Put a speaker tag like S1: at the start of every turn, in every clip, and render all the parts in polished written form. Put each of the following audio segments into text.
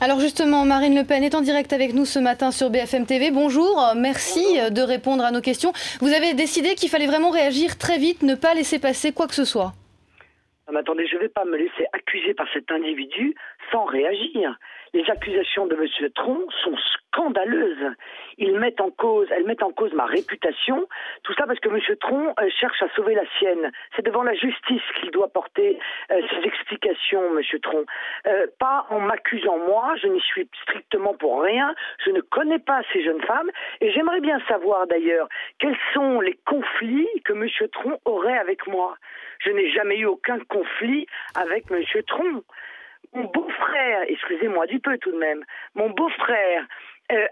S1: Alors justement, Marine Le Pen est en direct avec nous ce matin sur BFM TV. Bonjour, merci de répondre à nos questions. Vous avez décidé qu'il fallait vraiment réagir très vite, ne pas laisser passer quoi que ce soit.
S2: Non, mais attendez, je ne vais pas me laisser accuser par cet individu sans réagir. Les accusations de M. Tron sont scandaleuses. Elles mettent en cause ma réputation. Tout ça parce que M. Tron cherche à sauver la sienne. C'est devant la justice qu'il doit porter ses explications, M. Tron. Pas en m'accusant moi, je n'y suis strictement pour rien. Je ne connais pas ces jeunes femmes. Et j'aimerais bien savoir d'ailleurs quels sont les conflits que M. Tron aurait avec moi. Je n'ai jamais eu aucun conflit avec M. Tron. Mon beau-frère, excusez-moi du peu tout de même, mon beau-frère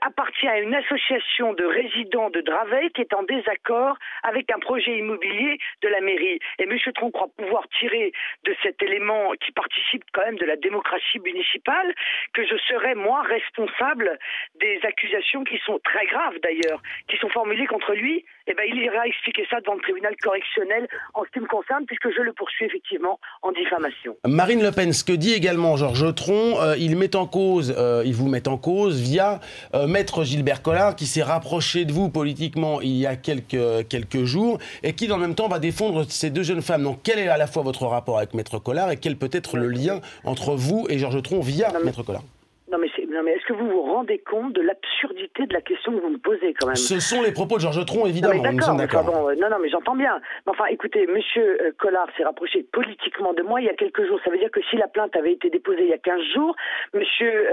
S2: appartient à une association de résidents de Draveil qui est en désaccord avec un projet immobilier de la mairie. Et M. Tron croit pouvoir tirer de cet élément qui participe quand même de la démocratie municipale que je serais, moi, responsable des accusations qui sont très graves d'ailleurs, qui sont formulées contre lui. Eh bien, il ira expliquer ça devant le tribunal correctionnel en ce qui me concerne, puisque je le poursuis effectivement en diffamation.
S3: Marine Le Pen, ce que dit également Georges Tron, il vous met en cause via Maître Gilbert Collard, qui s'est rapproché de vous politiquement il y a quelques jours, et qui dans le même temps va défendre ces deux jeunes femmes. Donc quel est à la fois votre rapport avec Maître Collard, et quel peut être le lien entre vous et Georges Tron via Maître Collard?
S2: Non mais est-ce que vous vous rendez compte de l'absurdité de la question que vous me posez quand même?
S3: Ce sont les propos de Georges Tron, évidemment.
S2: D'accord. Non, mais j'entends bien. Mais enfin, écoutez, Monsieur Collard s'est rapproché politiquement de moi il y a quelques jours. Ça veut dire que si la plainte avait été déposée il y a 15 jours, Monsieur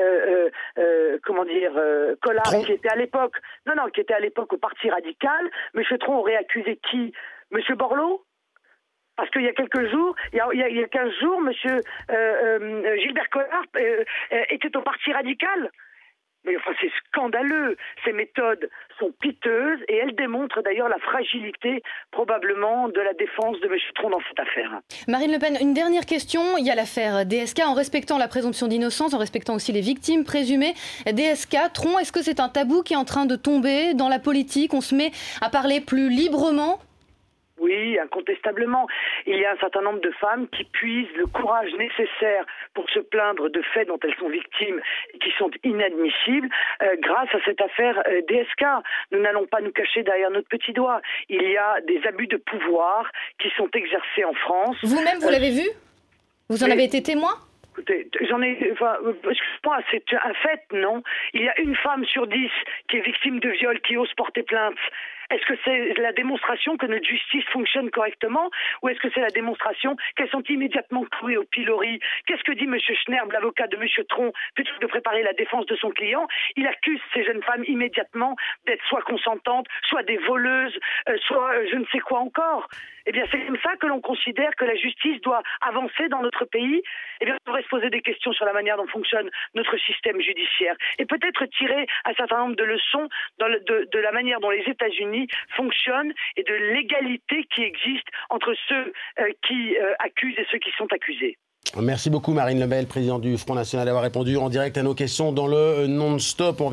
S2: Collard,
S3: Tron.
S2: qui était à l'époque au Parti radical, Monsieur Tron aurait accusé qui? Monsieur Borloo? Parce qu'il y a quelques jours, il y a 15 jours, monsieur Gilbert Collard était au Parti radical. Mais enfin, c'est scandaleux. Ces méthodes sont piteuses et elles démontrent d'ailleurs la fragilité probablement de la défense de M. Tron dans cette affaire.
S1: Marine Le Pen, une dernière question. Il y a l'affaire DSK. En respectant la présomption d'innocence, en respectant aussi les victimes présumées, DSK, Tron, est-ce que c'est un tabou qui est en train de tomber dans la politique? On se met à parler plus librement?
S2: Oui, incontestablement. Il y a un certain nombre de femmes qui puisent le courage nécessaire pour se plaindre de faits dont elles sont victimes et qui sont inadmissibles grâce à cette affaire DSK. Nous n'allons pas nous cacher derrière notre petit doigt. Il y a des abus de pouvoir qui sont exercés en France.
S1: Vous-même, vous l'avez vu? Vous en avez été témoin?
S2: Écoutez, excuse-moi, c'est un fait, non? Il y a une femme sur 10 qui est victime de viol qui ose porter plainte. Est-ce que c'est la démonstration que notre justice fonctionne correctement ou est-ce que c'est la démonstration qu'elles sont immédiatement clouées au pilori? Qu'est-ce que dit M. Schnerb, l'avocat de M. Tron, plutôt que de préparer la défense de son client? Il accuse ces jeunes femmes immédiatement d'être soit consentantes, soit des voleuses, soit je ne sais quoi encore. Eh bien, c'est comme ça que l'on considère que la justice doit avancer dans notre pays. Eh bien, on devrait se poser des questions sur la manière dont fonctionne notre système judiciaire et peut-être tirer un certain nombre de leçons de la manière dont les États-Unis fonctionnent et de l'égalité qui existe entre ceux qui accusent et ceux qui sont accusés.
S3: Merci beaucoup Marine Le Pen, présidente du Front National, d'avoir répondu en direct à nos questions dans le non-stop.